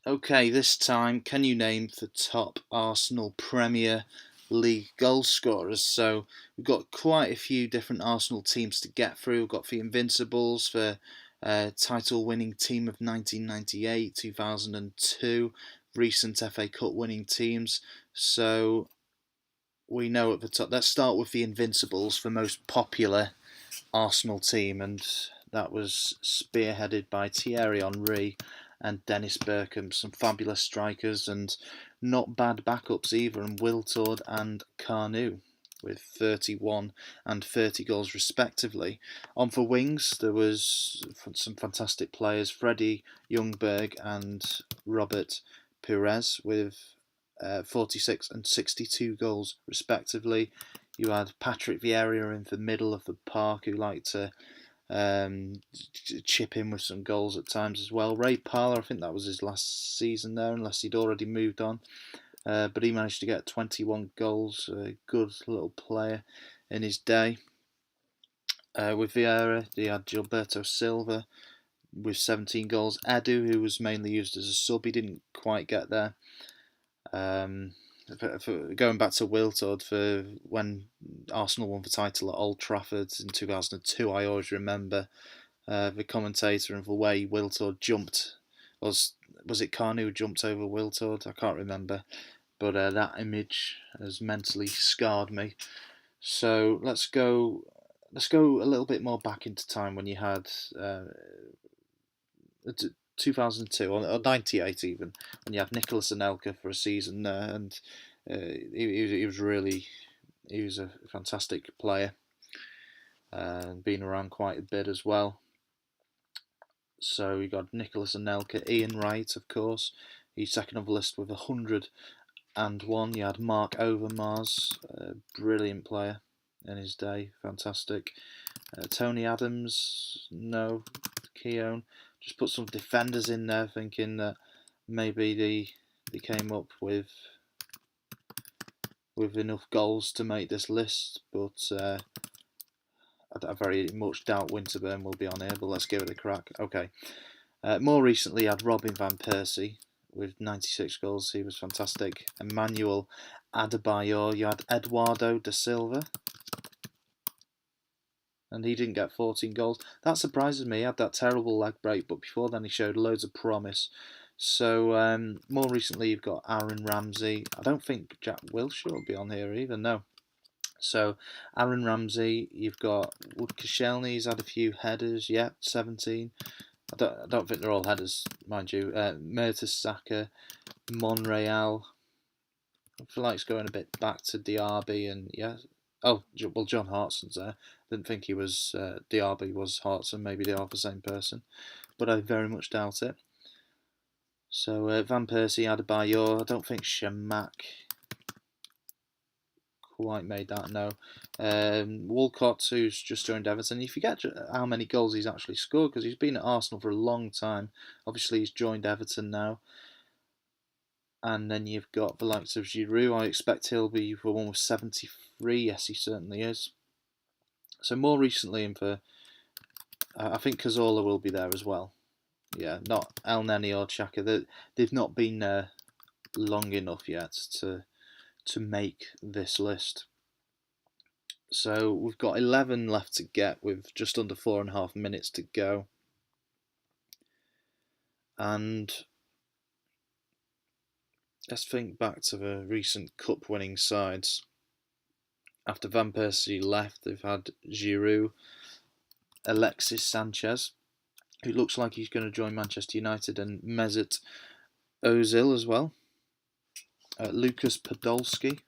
Okay, this time, can you name the top Arsenal Premier League goal scorers? So we've got quite a few different Arsenal teams to get through. We've got the Invincibles, the title-winning team of 1998, 2002, recent FA Cup winning teams. So we know at the top. Let's start with the Invincibles, the most popular Arsenal team, and that was spearheaded by Thierry Henry and Dennis Bergkamp, some fabulous strikers and not bad backups either, and Wiltord and Carnu with 31 and 30 goals respectively. On for wings, there was some fantastic players, Freddie Ljungberg and Robert Pires with 46 and 62 goals respectively. You had Patrick Vieira in the middle of the park who liked to um, chip in with some goals at times as well. Ray Parlour, I think that was his last season there, unless he'd already moved on. But he managed to get 21 goals, a good little player in his day. With Vieira, he had Gilberto Silva with 17 goals. Edu, who was mainly used as a sub, he didn't quite get there. Um, going back to Wiltord, for when Arsenal won the title at Old Trafford in 2002, I always remember the commentator and the way Wiltord jumped. Was it Carnu who jumped over Wiltord? I can't remember, but that image has mentally scarred me. So let's go a little bit more back into time when you had 2002 or 98 even, when you had Nicolas Anelka for a season there, and he was really he was a fantastic player and been around quite a bit as well. So you got Nicolas Anelka, Ian Wright, of course. He's second on the list with 101. You had Mark Overmars, a brilliant player in his day, fantastic. Tony Adams, no. Keown. Just put some defenders in there, thinking that maybe they came up with enough goals to make this list, but I very much doubt Winterburn will be on here. But let's give it a crack. Okay. More recently, you had Robin van Persie with 96 goals. He was fantastic. Emmanuel Adebayor. You had Eduardo da Silva, and he didn't get 14 goals. That surprises me. He had that terrible leg break, but before then he showed loads of promise. So more recently you've got Aaron Ramsey. I don't think Jack Wilshere will be on here either. No. So Aaron Ramsey, you've got Wood Koscielny. He's had a few headers. Yeah, 17. I don't think they're all headers, mind you. Mertesacker, Monreal. I feel like it's going a bit back to Diaby and yeah. Oh, well, John Hartson's there. Didn't think he was Diaby was Hartson. Maybe they are the same person, but I very much doubt it. So Van Persie, Adebayor. I don't think Shamak quite made that. No. Walcott, who's just joined Everton. You forget how many goals he's actually scored because he's been at Arsenal for a long time. Obviously, he's joined Everton now. And then you've got the likes of Giroud. I expect he'll be the one with 73. Yes, he certainly is. So more recently, in for I think Cazorla will be there as well. Yeah, not El Neni or Xhaka. They've not been there long enough yet to make this list. So we've got 11 left to get with just under 4.5 minutes to go. And let's think back to the recent cup winning sides. After Van Persie left, they've had Giroud, Alexis Sanchez, who looks like he's going to join Manchester United, and Mesut Ozil as well. Lucas Podolski,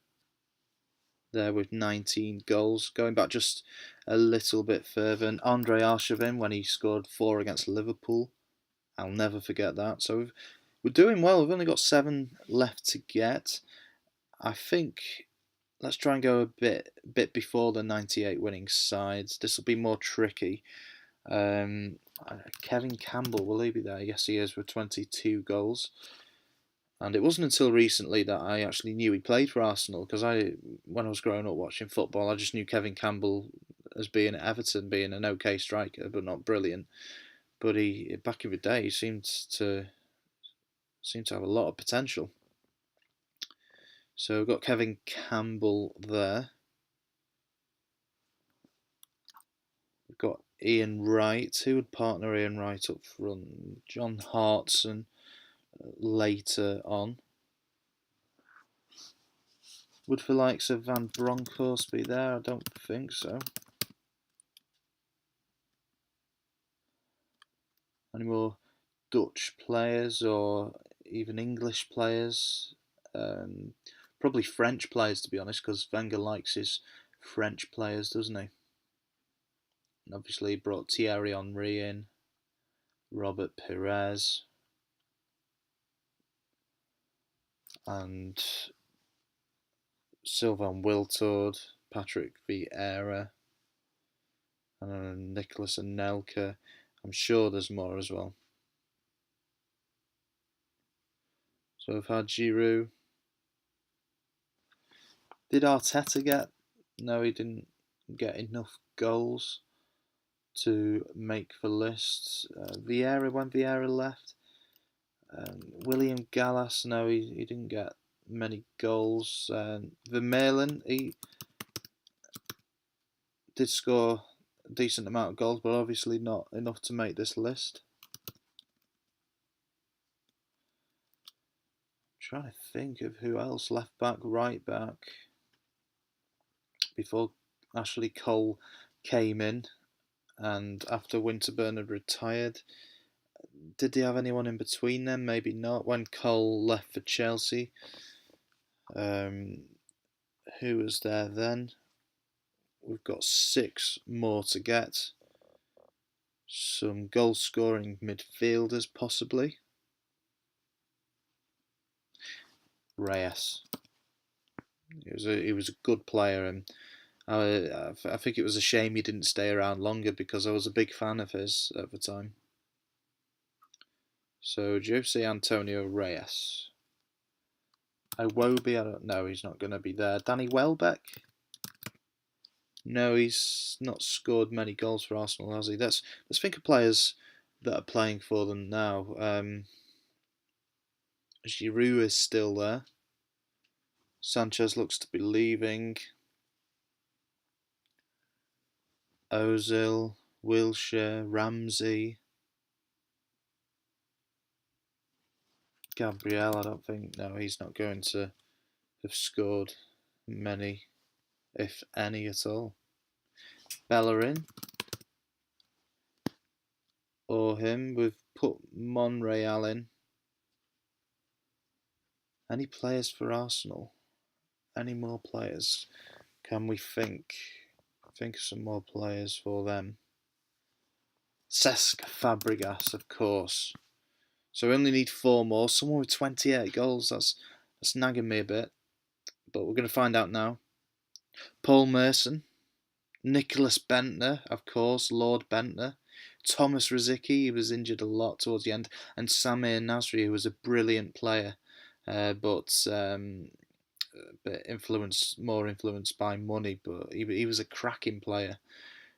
there with 19 goals. Going back just a little bit further, and Andre Arshavin when he scored 4 against Liverpool. I'll never forget that. So we're doing well. We've only got 7 left to get. I think let's try and go a bit before the 98 winning sides. This will be more tricky. Kevin Campbell, will he be there? Yes, he is with 22 goals. And it wasn't until recently that I actually knew he played for Arsenal because when I was growing up watching football, I just knew Kevin Campbell as being at Everton, being an okay striker, but not brilliant. But he back in the day, he seemed seem to have a lot of potential. So we've got Kevin Campbell there. We've got Ian Wright. Who would partner Ian Wright up front? John Hartson later on. Would the likes of Van Bronckhorst be there? I don't think so. Any more Dutch players or even English players? Probably French players, to be honest, because Wenger likes his French players, doesn't he? And obviously he brought Thierry Henry in, Robert Pires, and Sylvain Wiltord, Patrick Vieira, and Nicolas Anelka. I'm sure there's more as well. So we've had Giroud. Did Arteta get? No, he didn't get enough goals to make the list. Vieira, when Vieira left. William Gallas, no, he didn't get many goals. Vermaelen, he did score a decent amount of goals, but obviously not enough to make this list. I'm trying to think of who else. Left back, right back. Before Ashley Cole came in, and after Winterburn had retired. Did they have anyone in between them? Maybe not. When Cole left for Chelsea, who was there then? We've got 6 more to get. Some goal-scoring midfielders, possibly. Reyes. He was a good player, and I think it was a shame he didn't stay around longer because I was a big fan of his at the time. So Jose Antonio Reyes. Iwobi, I don't know, he's not going to be there. Danny Welbeck. No, he's not scored many goals for Arsenal, has he? Let's think of players that are playing for them now. Giroud is still there. Sanchez looks to be leaving. Ozil, Wilshere, Ramsey, Gabriel. I don't think. No, he's not going to have scored many, if any at all. Bellerin or him. We've put Monreal in. Any players for Arsenal? Any more players? Can we think? Think of some more players for them. Cesc Fabregas, of course. So we only need 4 more. Someone with 28 goals. That's nagging me a bit. But we're going to find out now. Paul Merson. Nicholas Bentner, of course. Lord Bentner. Thomas Rosicky, he was injured a lot towards the end. And Samir Nasri, who was a brilliant player. But more influenced by money. But he was a cracking player.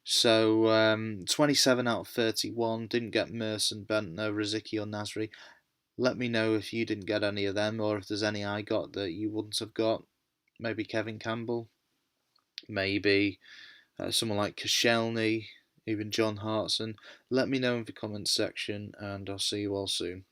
So 27 out of 31. Didn't get Merson, Bentner, Rosicky or Nasri. Let me know if you didn't get any of them, or if there's any I got that you wouldn't have got. Maybe Kevin Campbell. Maybe someone like Koscielny, even John Hartson. Let me know in the comments section, and I'll see you all soon.